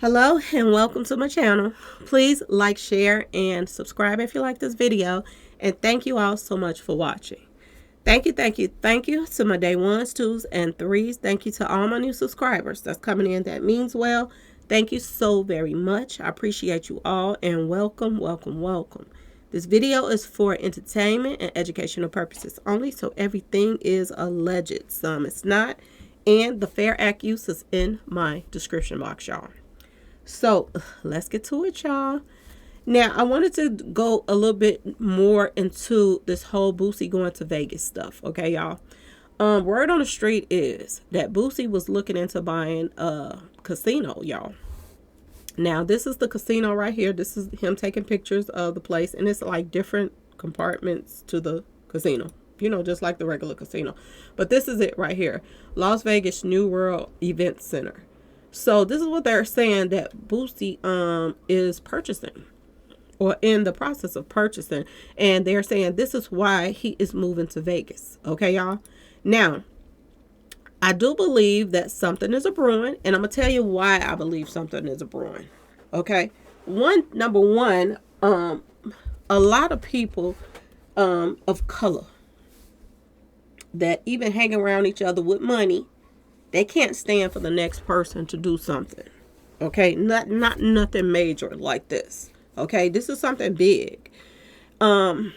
Hello and welcome to my channel. Please like, share, and subscribe if you like this video. And thank you all so much for watching. Thank you to my day ones, twos, and threes. Thank you to all my new subscribers that's coming in. That means well. Thank you so very much. I appreciate you all and welcome, welcome, welcome. This video is for entertainment and educational purposes only, so everything is alleged. Some it's not. And the Fair Act use is in my description box, y'all. So let's get to it, y'all. Now, I wanted to go a little bit more into this whole Boosie going to Vegas stuff. Okay, y'all. Word on the street is that Boosie was looking into buying a casino, y'all. Now, this is the casino right here. This is him taking pictures of the place, and it's like different compartments to the casino. You know, just like the regular casino. But this is it right here. Las Vegas New World Event Center. So this is what they're saying that Boosie is purchasing or in the process of purchasing. And they're saying this is why he is moving to Vegas. Okay, y'all. Now, I do believe that something is a brewing. And I'm going to tell you why I believe something is a brewing. Okay. Number one, a lot of people of color that even hang around each other with money, they can't stand for the next person to do something. Okay, not nothing major like this. Okay, this is something big. I'm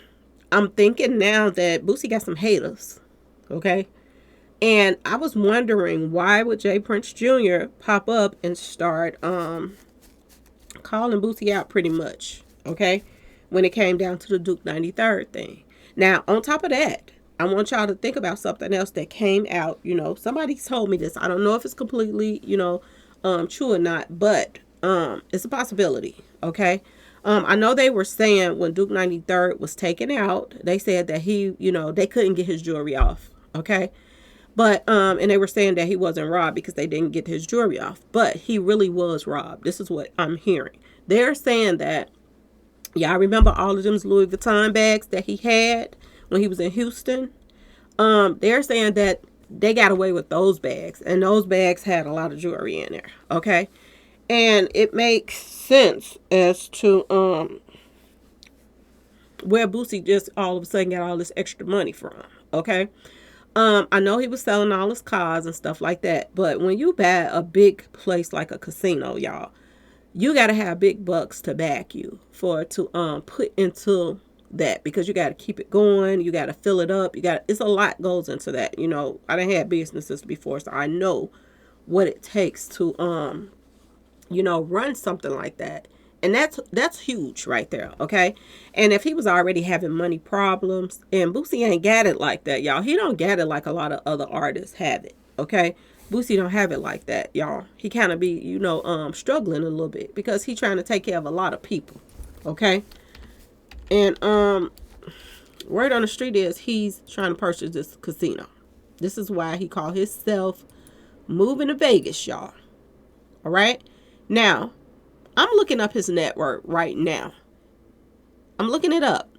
thinking now that Boosie got some haters. Okay, and I was wondering why would Jay Prince Jr. pop up and start calling Boosie out pretty much. Okay, when it came down to the Duke 93rd thing. Now, on top of that, I want y'all to think about something else that came out. You know, somebody told me this. I don't know if it's completely, true or not, but it's a possibility. Okay. I know they were saying when Duke 93rd was taken out, they said that he, they couldn't get his jewelry off. Okay. But, and they were saying that he wasn't robbed because they didn't get his jewelry off, but he really was robbed. This is what I'm hearing. They're saying that, y'all remember all of them Louis Vuitton bags that he had when he was in Houston? They're saying that they got away with those bags, and those bags had a lot of jewelry in there. Okay, and it makes sense as to where Boosie just all of a sudden got all this extra money from. Okay, I know he was selling all his cars and stuff like that, but when you buy a big place like a casino, y'all, you got to have big bucks to back you for to put into that, because you got to keep it going, you got to fill it up, it's a lot goes into that. I done had businesses before, so I know what it takes to run something like that. And that's huge right there. Okay, and if he was already having money problems, and Boosie ain't got it like that, y'all, he don't get it like a lot of other artists have it. Okay, Boosie don't have it like that, y'all. He kind of be struggling a little bit because he trying to take care of a lot of people. Okay, and word on the street is he's trying to purchase this casino. This is why he called himself moving to Vegas, y'all. All right. Now, I'm looking up his net worth right now. I'm looking it up.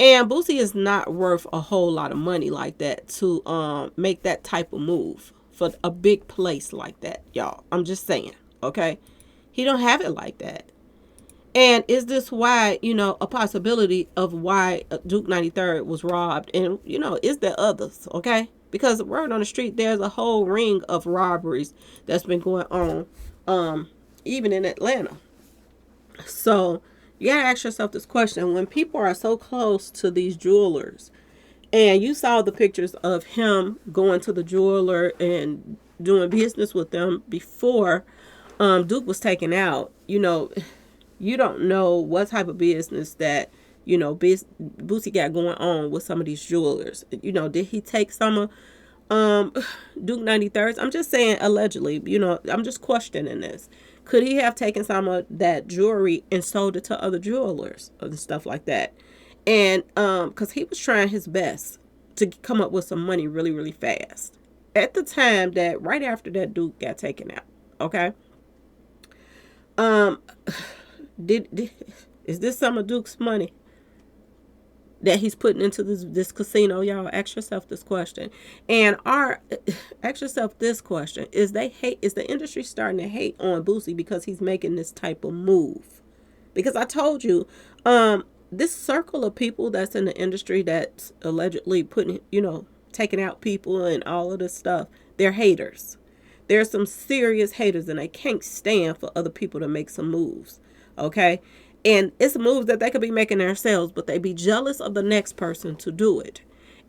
And Boosie is not worth a whole lot of money like that to make that type of move for a big place like that, y'all. I'm just saying, okay? He don't have it like that. And is this why, a possibility of why Duke 93rd was robbed? And, is there others, okay? Because word on the street, there's a whole ring of robberies that's been going on, even in Atlanta. So you got to ask yourself this question. When people are so close to these jewelers, and you saw the pictures of him going to the jeweler and doing business with them before Duke was taken out, you don't know what type of business that, Boosie got going on with some of these jewelers. Did he take some of Duke 93rds? I'm just saying allegedly, I'm just questioning this. Could he have taken some of that jewelry and sold it to other jewelers and stuff like that? And because he was trying his best to come up with some money really, really fast. At the time that, right after that Duke got taken out, okay? Did is this some of Duke's money? that he's putting into this casino, y'all. Ask yourself this question. And ask yourself this question. Is the industry starting to hate on Boosie because he's making this type of move? Because I told you, this circle of people that's in the industry that's allegedly putting, taking out people and all of this stuff, they're haters. There's some serious haters, and they can't stand for other people to make some moves. Okay? And it's moves that they could be making themselves, but they be jealous of the next person to do it.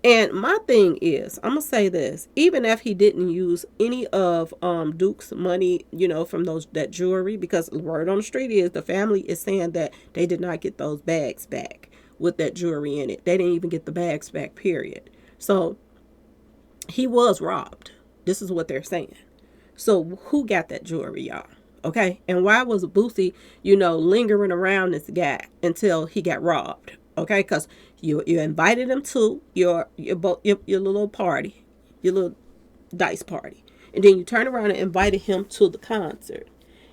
And my thing is, I'm gonna say this: even if he didn't use any of Duke's money, from that jewelry, because the word on the street is the family is saying that they did not get those bags back with that jewelry in it. They didn't even get the bags back, period. So he was robbed. This is what they're saying. So who got that jewelry, y'all? Okay, and why was Boosie, lingering around this guy until he got robbed? Okay, because you invited him to your little party, your little dice party, and then you turn around and invited him to the concert,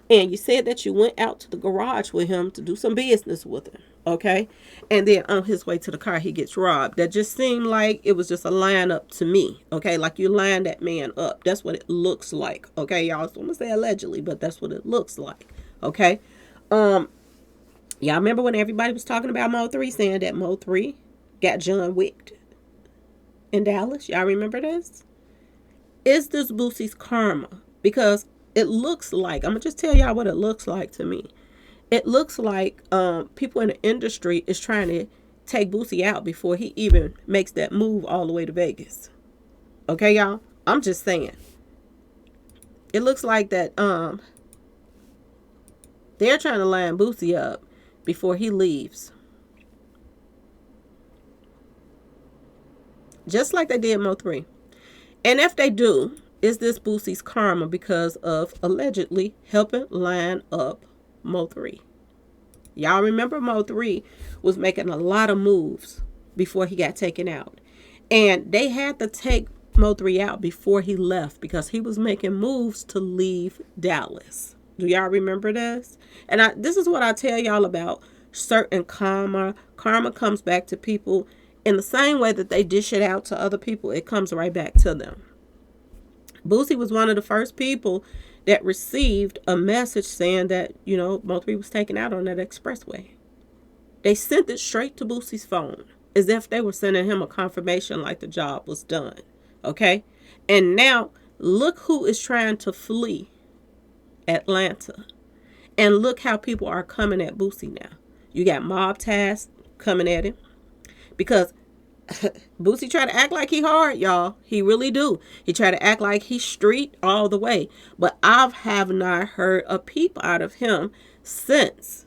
and you said that you went out to the garage with him to do some business with him. Okay, and then on his way to the car, he gets robbed. That just seemed like it was just a lineup to me. Okay, like you lined that man up. That's what it looks like. Okay, y'all. So I'm gonna say allegedly, but that's what it looks like. Okay, y'all remember when everybody was talking about Mo3, saying that Mo3 got John Wicked in Dallas? Y'all remember this? Is this Boosie's karma? Because it looks like, I'm gonna just tell y'all what it looks like to me. It looks like people in the industry is trying to take Boosie out before he even makes that move all the way to Vegas. Okay, y'all? I'm just saying. It looks like that they're trying to line Boosie up before he leaves. Just like they did Mo3. And if they do, is this Boosie's karma because of allegedly helping line up Mo3? Y'all remember Mo3 was making a lot of moves before he got taken out. And they had to take Mo3 out before he left because he was making moves to leave Dallas. Do y'all remember this? And this is what I tell y'all about certain karma. Karma comes back to people in the same way that they dish it out to other people. It comes right back to them. Boosie was one of the first people that received a message saying that, Mo3 was taken out on that expressway. They sent it straight to Boosie's phone as if they were sending him a confirmation like the job was done. Okay? And now, look who is trying to flee Atlanta. And look how people are coming at Boosie now. You got mob tasks coming at him because Boosie try to act like he hard, y'all. He really do. He try to act like he's street all the way. But I have not heard a peep out of him since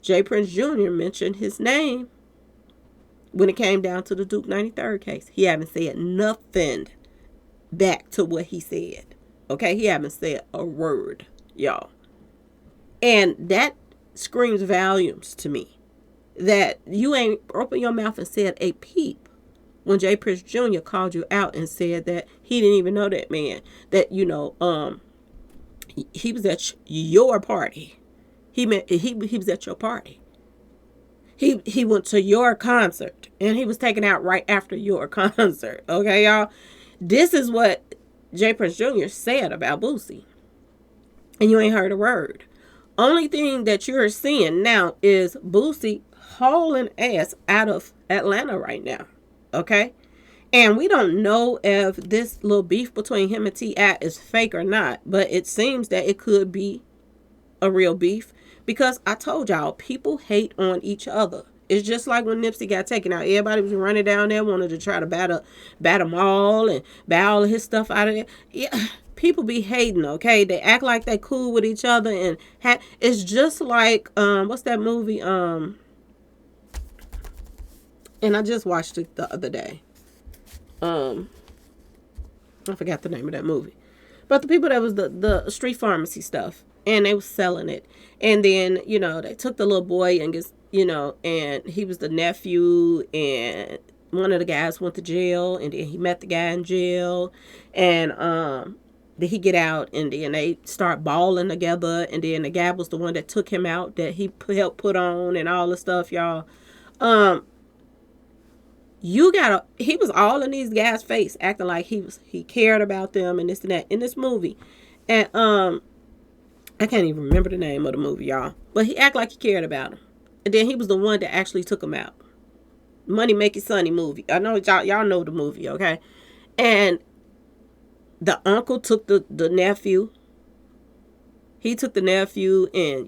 J. Prince Jr. mentioned his name when it came down to the Duke 93rd case. He haven't said nothing back to what he said. Okay? He haven't said a word, y'all. And that screams volumes to me. That you ain't opened your mouth and said a peep when J. Prince Jr. called you out and said that he didn't even know that man. That, he was at your party. He was at your party. He went to your concert and he was taken out right after your concert. Okay, y'all? This is what J. Prince Jr. said about Boosie. And you ain't heard a word. Only thing that you're seeing now is Boosie hauling ass out of Atlanta right now. Okay? And we don't know if this little beef between him and T.I. is fake or not. But it seems that it could be a real beef. Because I told y'all, people hate on each other. It's just like when Nipsey got taken out. Everybody was running down there, wanted to try to bat them all and bat all of his stuff out of there. Yeah, people be hating, okay? They act like they cool with each other. And it's just like, what's that movie? And I just watched it the other day. I forgot the name of that movie. But the people that was the street pharmacy stuff. And they was selling it. And then, they took the little boy and and he was the nephew. And one of the guys went to jail. And then he met the guy in jail. And then he get out. And then they start balling together. And then the guy was the one that took him out that he helped put on and all the stuff, y'all. he was all in these guys' face, acting like he cared about them and this and that in this movie. And I can't even remember the name of the movie, y'all. But he acted like he cared about him. And then he was the one that actually took him out. Money Making Sonny movie. I know y'all know the movie, okay? And the uncle took the nephew. He took the nephew and,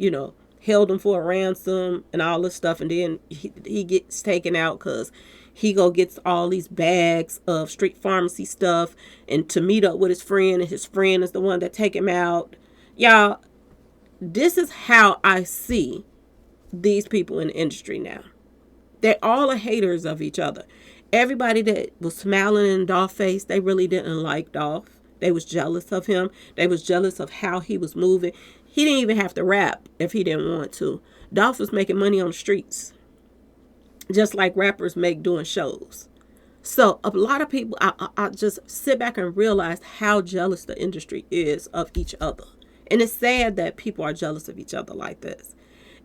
held him for a ransom and all this stuff. And then he gets taken out because he gets all these bags of street pharmacy stuff and to meet up with his friend. And his friend is the one that take him out. Y'all, this is how I see these people in the industry now. They're all haters of each other. Everybody that was smiling in Dolph's face, they really didn't like Dolph. They was jealous of him. They was jealous of how he was moving. He didn't even have to rap if he didn't want to. Dolph was making money on the streets, just like rappers make doing shows. So a lot of people, I just sit back and realize how jealous the industry is of each other. And it's sad that people are jealous of each other like this.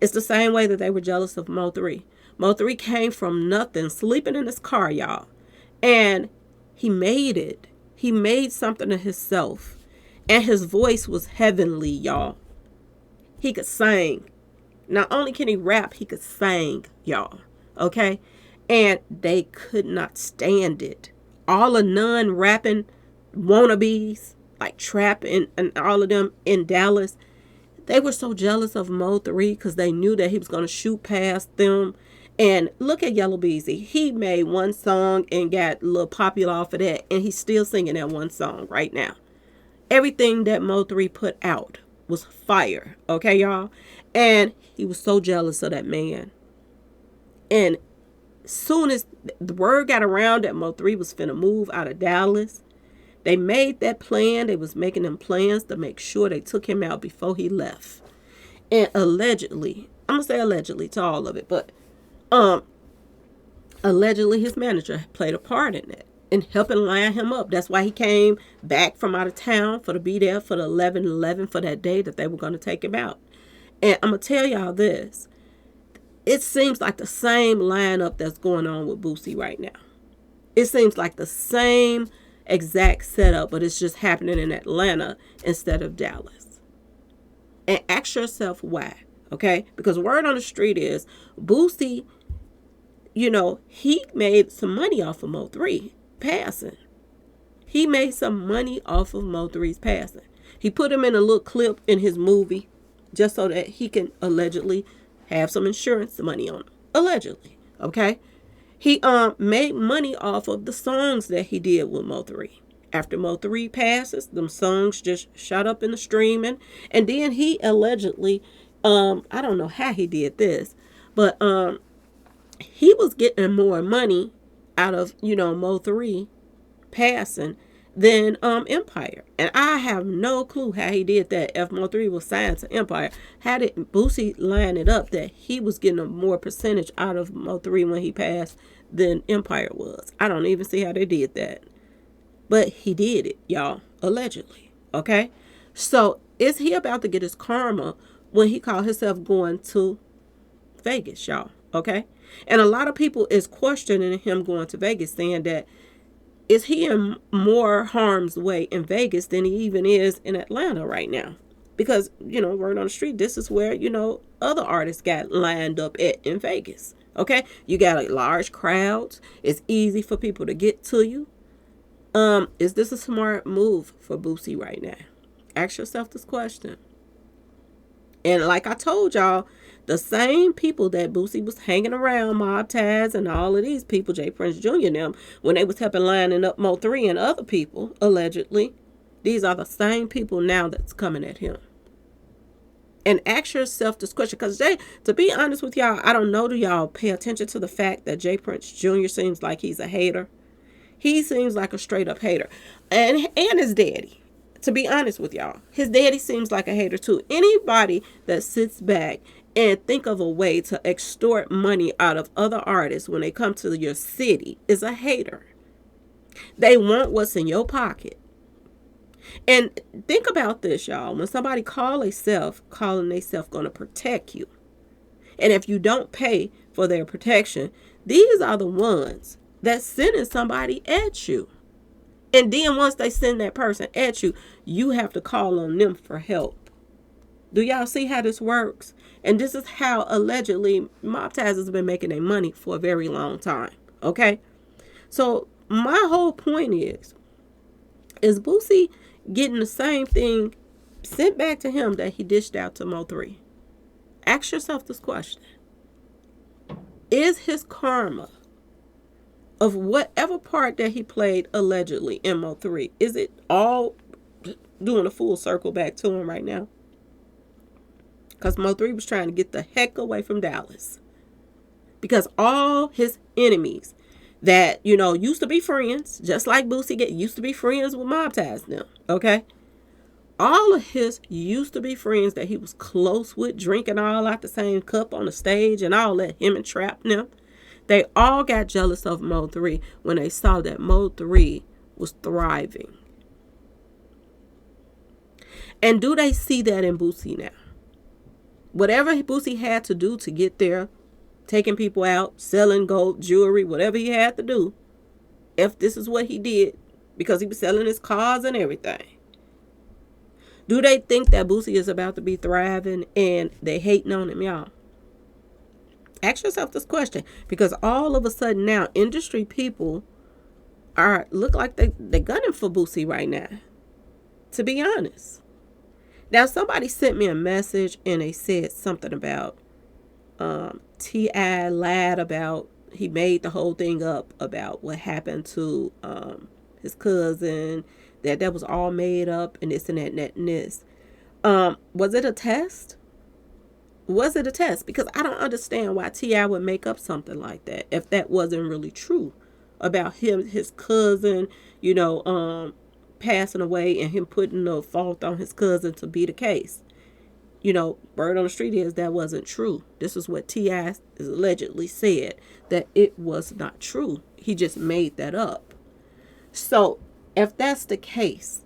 It's the same way that they were jealous of Mo3. Mo3 came from nothing, sleeping in his car, y'all. And he made it. He made something of himself. And his voice was heavenly, y'all. He could sing. Not only can he rap, he could sing, y'all. Okay? And they could not stand it. All the non-rapping wannabes, like Trap and all of them in Dallas, they were so jealous of Mo3 because they knew that he was going to shoot past them. And look at Yellow Beezy. He made one song and got a little popular off of that. And he's still singing that one song right now. Everything that Mo3 put out was fire. Okay, y'all? And he was so jealous of that man. And soon as the word got around that Mo3 was finna move out of Dallas, they made that plan. They was making them plans to make sure they took him out before he left. And allegedly, I'm going to say allegedly to all of it, but allegedly his manager played a part in it and helping line him up. That's why he came back from out of town to be there for the 11/11 for that day that they were going to take him out. And I'm going to tell y'all this. It seems like the same lineup that's going on with Boosie right now. It seems like the same exact setup, but it's just happening in Atlanta instead of Dallas. And ask yourself why, okay? Because word on the street is Boosie, he made some money off of Mo3 passing. He made some money off of Mo3's passing. He put him in a little clip in his movie just so that he can allegedly have some insurance money on him. Allegedly, okay? He made money off of the songs that he did with Mo3. After Mo3 passes, them songs just shot up in the streaming. And then he allegedly, I don't know how he did this, but he was getting more money out of, Mo3 passing than Empire. And I have no clue how he did that. If Mo3 was signed to Empire, how did Boosie line it up that he was getting a more percentage out of Mo3 when he passed than Empire was? I don't even see how they did that. But he did it, y'all, allegedly. Okay? So is he about to get his karma when he called himself going to Vegas, y'all? Okay? And a lot of people is questioning him going to Vegas, saying that is he in more harm's way in Vegas than he even is in Atlanta right now? Because, word on the street, this is where, other artists got lined up in Vegas. Okay? You got large crowds. It's easy for people to get to you. Is this a smart move for Boosie right now? Ask yourself this question. And like I told y'all, the same people that Boosie was hanging around, Mob Taz and all of these people, J. Prince Jr. and them, when they was helping lining up Mo3 and other people, allegedly, these are the same people now that's coming at him. And ask yourself this question, because to be honest with y'all, I don't know, do y'all pay attention to the fact that J. Prince Jr. seems like he's a hater? He seems like a straight up hater. And his daddy. To be honest with y'all, his daddy seems like a hater too. Anybody that sits back and think of a way to extort money out of other artists when they come to your city is a hater. They want what's in your pocket. And think about this, y'all. When somebody calling themselves going to protect you, and if you don't pay for their protection, these are the ones that's sending somebody at you. And then once they send that person at you, you have to call on them for help. Do y'all see how this works? And this is how allegedly Mo3 has been making their money for a very long time. Okay? So my whole point is Boosie getting the same thing sent back to him that he dished out to Mo3? Ask yourself this question. Is his karma of whatever part that he played allegedly in Mo3, is it all doing a full circle back to him right now? Because Mo3 was trying to get the heck away from Dallas. Because all his enemies that, used to be friends, just like Boosie used to be friends with Mo3 now, okay? All of his used to be friends that he was close with, drinking all out the same cup on the stage and all that, him and Trap them, they all got jealous of Mo3 when they saw that Mo3 was thriving. And do they see that in Boosie now? Whatever Boosie had to do to get there, taking people out, selling gold jewelry, whatever he had to do, if this is what he did, because he was selling his cars and everything, do they think that Boosie is about to be thriving and they hating on him, y'all? Ask yourself this question, because all of a sudden now industry people look like they're gunning for Boosie right now, to be honest. Now somebody sent me a message and they said something about T.I. lied about, he made the whole thing up about what happened to his cousin, that was all made up and this and that and that and this. Was it a test? Was it a test? Because I don't understand why T.I. would make up something like that if that wasn't really true about him, his cousin, passing away and him putting the fault on his cousin to be the case. Word on the street is that wasn't true. This is what T.I. allegedly said, that it was not true. He just made that up. So if that's the case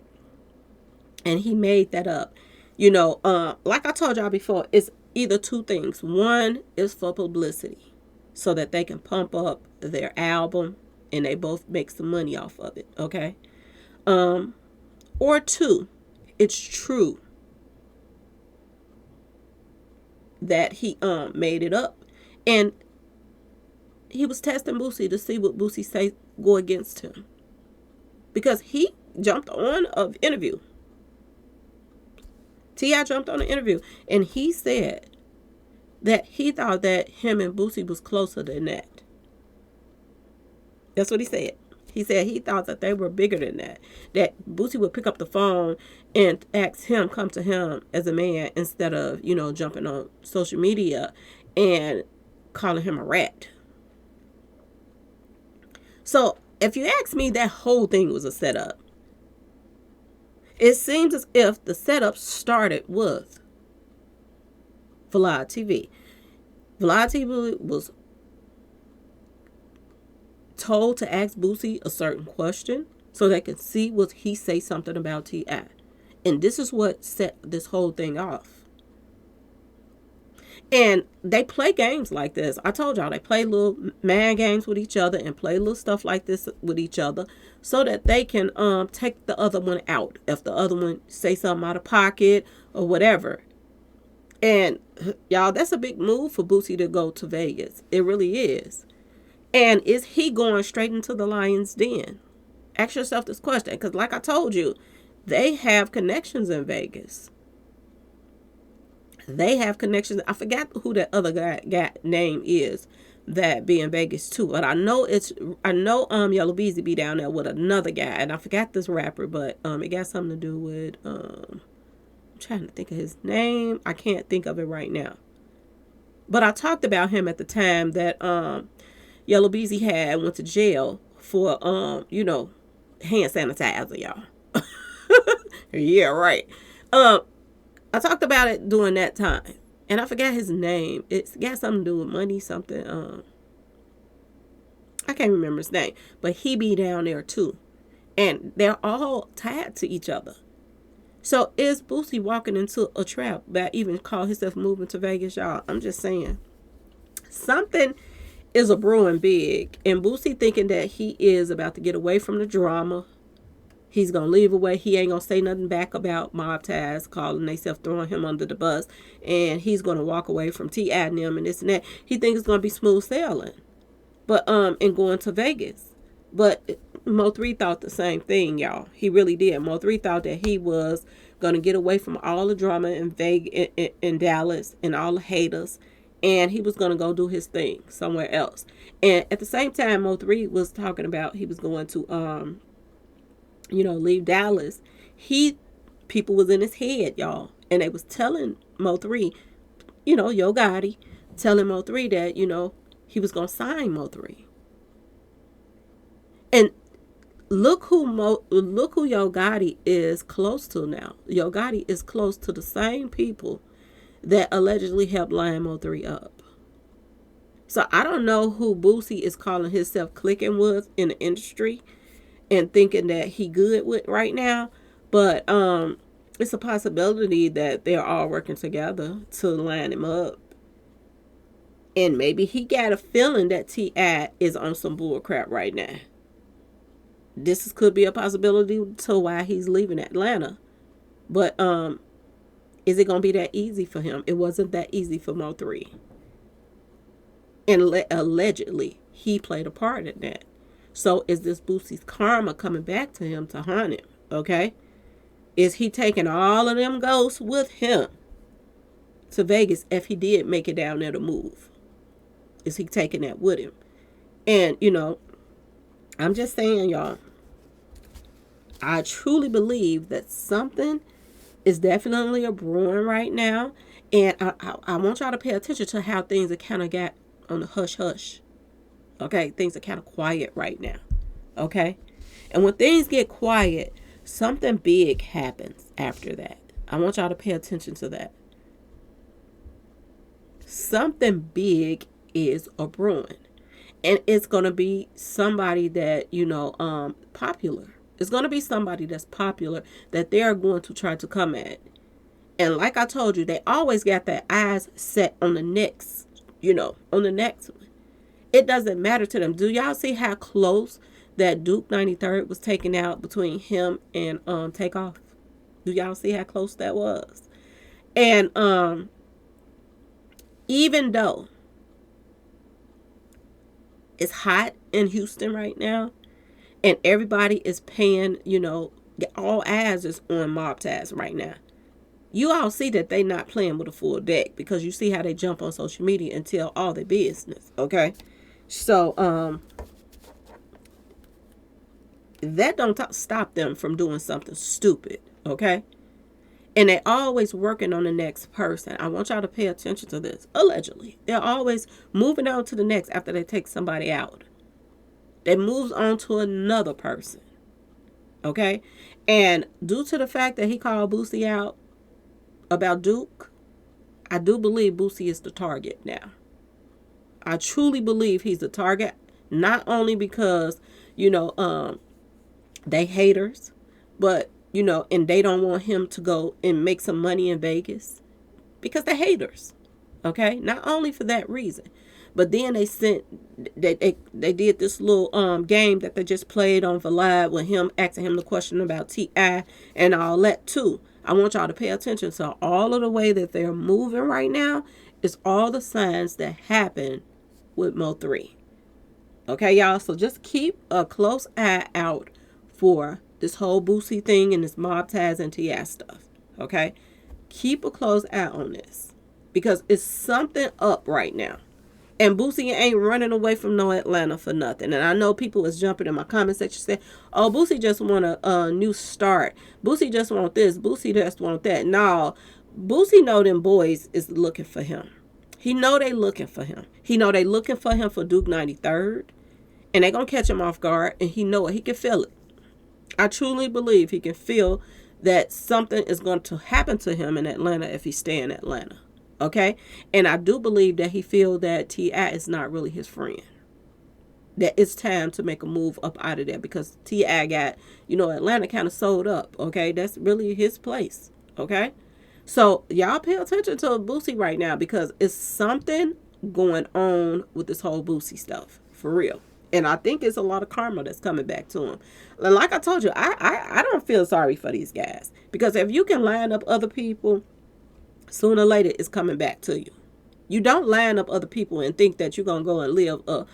and he made that up, like I told y'all before, it's either two things. One is for publicity so that they can pump up their album and they both make some money off of it, okay? Or two, it's true that he made it up and he was testing Boosie to see what Boosie say go against him, because he jumped on an interview. T.I. jumped on an interview and he said that he thought that him and Boosie was closer than that. That's what he said. He said he thought that they were bigger than that. That Boosie would pick up the phone and ask him, come to him as a man, instead of, jumping on social media and calling him a rat. So if you ask me, that whole thing was a setup. It seems as if the setup started with Vlad TV. Vlad TV was told to ask Boosie a certain question so they could see what he say something about T.I. And this is what set this whole thing off. And they play games like this. I told y'all, they play little man games with each other and play little stuff like this with each other so that they can take the other one out if the other one say something out of pocket or whatever. And y'all, that's a big move for Boosie to go to Vegas. It really is. And is he going straight into the lion's den? Ask yourself this question, because like I told you, they have connections in Vegas. They have connections. I forgot who that other guy name is that be in Vegas too. But I know Yellow Beezy be down there with another guy, and I forgot this rapper, but it got something to do with I'm trying to think of his name. I can't think of it right now. But I talked about him at the time that Yellow Beezy went to jail for hand sanitizer, y'all. Yeah, right. I talked about it during that time, and I forgot his name. It's got something to do with money, something. I can't remember his name, but he be down there too, and they're all tied to each other. So is Boosie walking into a trap that even call himself moving to Vegas, y'all? I'm just saying, something is a brewing big. And Boosie thinking that he is about to get away from the drama. He's going to leave away. He ain't going to say nothing back about Mob Taz calling themselves, throwing him under the bus. And he's going to walk away from T.I. and them and this and that. He thinks it's going to be smooth sailing. But, and going to Vegas. But Mo3 thought the same thing, y'all. He really did. Mo3 thought that he was going to get away from all the drama in Vegas, in Dallas, and all the haters. And he was going to go do his thing somewhere else. And at the same time, Mo3 was talking about he was going to, leave Dallas. People was in his head, y'all. And they was telling Mo3, Yo Gotti, telling Mo3 that, he was going to sign Mo3. And look who Yo Gotti is close to now. Yo Gotti is close to the same people that allegedly helped line Mo3 up. So I don't know who Boosie is calling himself clicking with in the industry and thinking that he good with right now. But it's a possibility that they're all working together to line him up. And maybe he got a feeling that T.I. is on some bull crap right now. This could be a possibility to why he's leaving Atlanta. But is it going to be that easy for him? It wasn't that easy for Mo3. And allegedly, he played a part in that. So is this Boosie's karma coming back to him to haunt him? Okay? Is he taking all of them ghosts with him to Vegas if he did make it down there to move? Is he taking that with him? And, I'm just saying, y'all, I truly believe that something is definitely a brewing right now. And I want y'all to pay attention to how things are kind of got on the hush-hush. Okay? Things are kind of quiet right now. Okay? And when things get quiet, something big happens after that. I want y'all to pay attention to that. Something big is a brewing. And it's going to be somebody that, popular. It's going to be somebody that's popular that they are going to try to come at. And like I told you, they always got their eyes set on the next, on the next one. It doesn't matter to them. Do y'all see how close that Duke 93rd was taken out between him and Takeoff? Do y'all see how close that was? And even though it's hot in Houston right now, and everybody is paying, all eyes is on Mob Taz right now. You all see that they not playing with a full deck because you see how they jump on social media and tell all their business, okay? So, that don't stop them from doing something stupid, okay? And they're always working on the next person. I want y'all to pay attention to this. Allegedly. They're always moving on to the next after they take somebody out. They moves on to another person. Okay? And due to the fact that he called Boosie out about Duke, I do believe Boosie is the target now. I truly believe he's the target. Not only because, they haters, but and they don't want him to go and make some money in Vegas because they're haters. Okay? Not only for that reason, but then they did this little game that they just played on Vlad with him asking him the question about T.I. and all that too. I want y'all to pay attention to all of the way that they're moving right now is all the signs that happen with Mo3. Okay, y'all? So just keep a close eye out for this whole Boosie thing and this Mob Taz and T.I. stuff. Okay? Keep a close eye on this. Because it's something up right now. And Boosie ain't running away from no Atlanta for nothing. And I know people is jumping in my comment section saying, oh, Boosie just want a new start. Boosie just want this. Boosie just want that. No. Boosie know them boys is looking for him. He know they looking for him. He know they looking for him for Duke 93rd. And they going to catch him off guard. And he know it. He can feel it. I truly believe he can feel that something is going to happen to him in Atlanta if he stay in Atlanta. Okay? And I do believe that he feel that T.I. is not really his friend. That it's time to make a move up out of there because T.I. got, Atlanta kind of sold up. Okay? That's really his place. Okay? So y'all pay attention to Boosie right now because it's something going on with this whole Boosie stuff, for real. And I think it's a lot of karma that's coming back to him. And like I told you, I don't feel sorry for these guys, because if you can line up other people, sooner or later it's coming back to you. You don't line up other people and think that you're gonna go and live a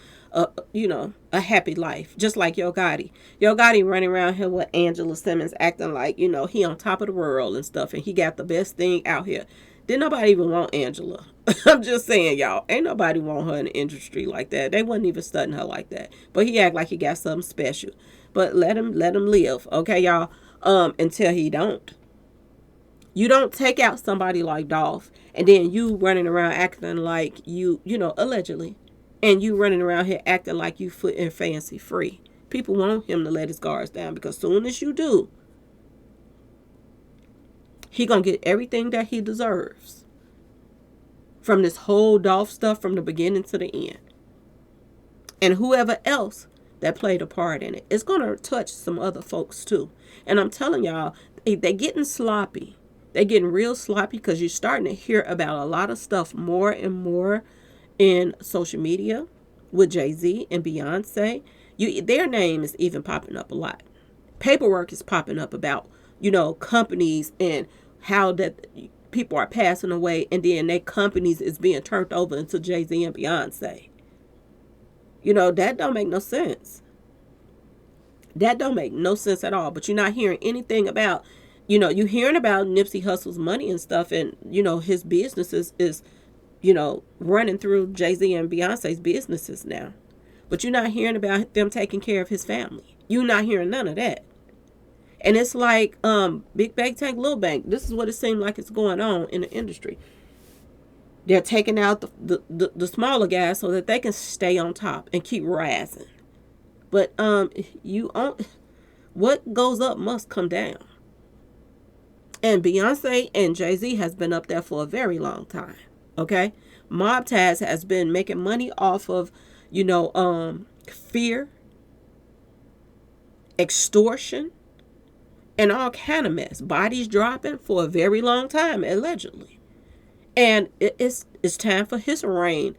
happy life, just like Yo Gotti. Yo Gotti running around here with Angela Simmons, acting like he on top of the world and stuff, and he got the best thing out here. Didn't nobody even want Angela. I'm just saying, y'all, ain't nobody want her in the industry like that. They wasn't even studying her like that. But he act like he got something special. But let him live, okay, y'all. Until he don't. You don't take out somebody like Dolph and then you running around acting like allegedly, and you running around here acting like you foot and fancy free. People want him to let his guards down, because soon as you do, he gonna get everything that he deserves from this whole Dolph stuff from the beginning to the end. And whoever else that played a part in it, it's gonna touch some other folks too. And I'm telling y'all, they're getting sloppy. They're getting real sloppy, because you're starting to hear about a lot of stuff more and more in social media with Jay-Z and Beyonce. Their name is even popping up a lot. Paperwork is popping up about, companies and how that people are passing away, and then their companies is being turned over into Jay-Z and Beyonce. That don't make no sense. That don't make no sense at all. But you're not hearing anything about, you're hearing about Nipsey Hussle's money and stuff, and, his businesses is running through Jay-Z and Beyonce's businesses now. But you're not hearing about them taking care of his family. You're not hearing none of that. And it's like big bank take little bank. This is what it seems like it's going on in the industry. They're taking out the smaller guys so that they can stay on top and keep rising. But what goes up must come down. And Beyonce and Jay-Z has been up there for a very long time. Okay? Mob-Taz has been making money off of, fear, extortion, and all kind of mess. Bodies dropping for a very long time, allegedly. And it's time for his reign,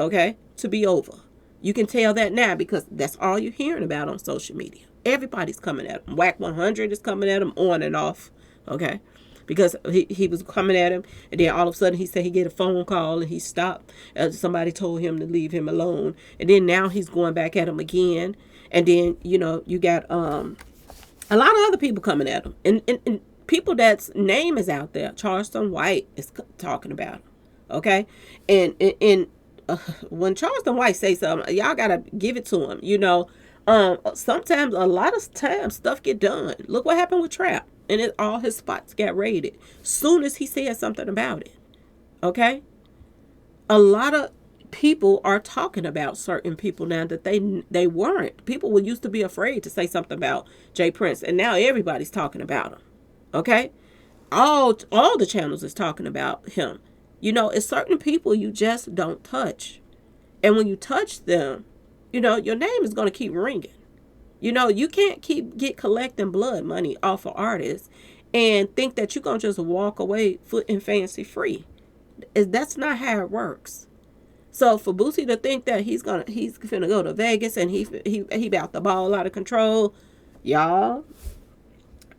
okay, to be over. You can tell that now, because that's all you're hearing about on social media. Everybody's coming at him. Whack 100 is coming at him on and off, okay? Because he was coming at him, and then all of a sudden he said he get a phone call and he stopped. Somebody told him to leave him alone. And then now he's going back at him again. And then, you got a lot of other people coming at him. And people that's name is out there. Charleston White is talking about him, okay? And when Charleston White say something, y'all got to give it to him, sometimes, a lot of times, stuff get done. Look what happened with Trap. And all his spots got raided soon as he said something about it. Okay? A lot of people are talking about certain people now that they weren't. People used to be afraid to say something about Jay Prince, and now everybody's talking about him. Okay? All the channels is talking about him. It's certain people you just don't touch. And when you touch them, your name is going to keep ringing. You can't get collecting blood money off of artists and think that you're going to just walk away foot and fancy free. That's not how it works. So for Boosie to think that he's gonna go to Vegas and he about to ball out of control, y'all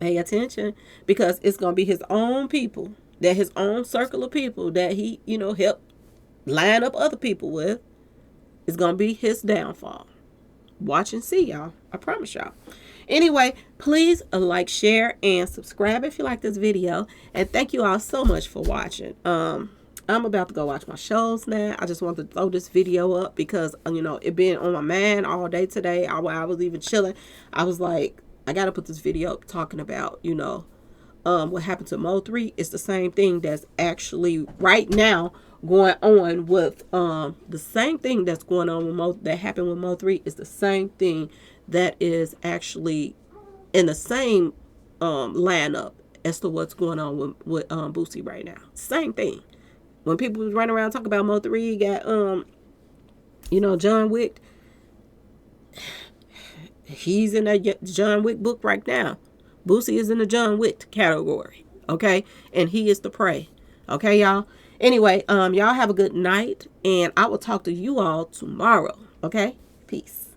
pay attention, because it's going to be his own people, that his own circle of people that he, helped line up other people with. It's going to be his downfall. Watch and see, y'all. I promise y'all. Anyway, please like, share, and subscribe if you like this video. And thank you all so much for watching. I'm about to go watch my shows now. I just wanted to throw this video up because, it been on my mind all day today. I was even chilling. I was like, I got to put this video up talking about, what happened to Mo3. It's the same thing that's actually right now going on with the same thing that's going on with that happened with Mo3 is the same thing that is actually in the same lineup as to what's going on with Boosie right now. Same thing. When people was running around talking about Mo3, got John Wick. He's in that John Wick book right now. Boosie is in the John Wick category, okay? And he is the prey, okay, y'all? Anyway, y'all have a good night, and I will talk to you all tomorrow. Okay? Peace.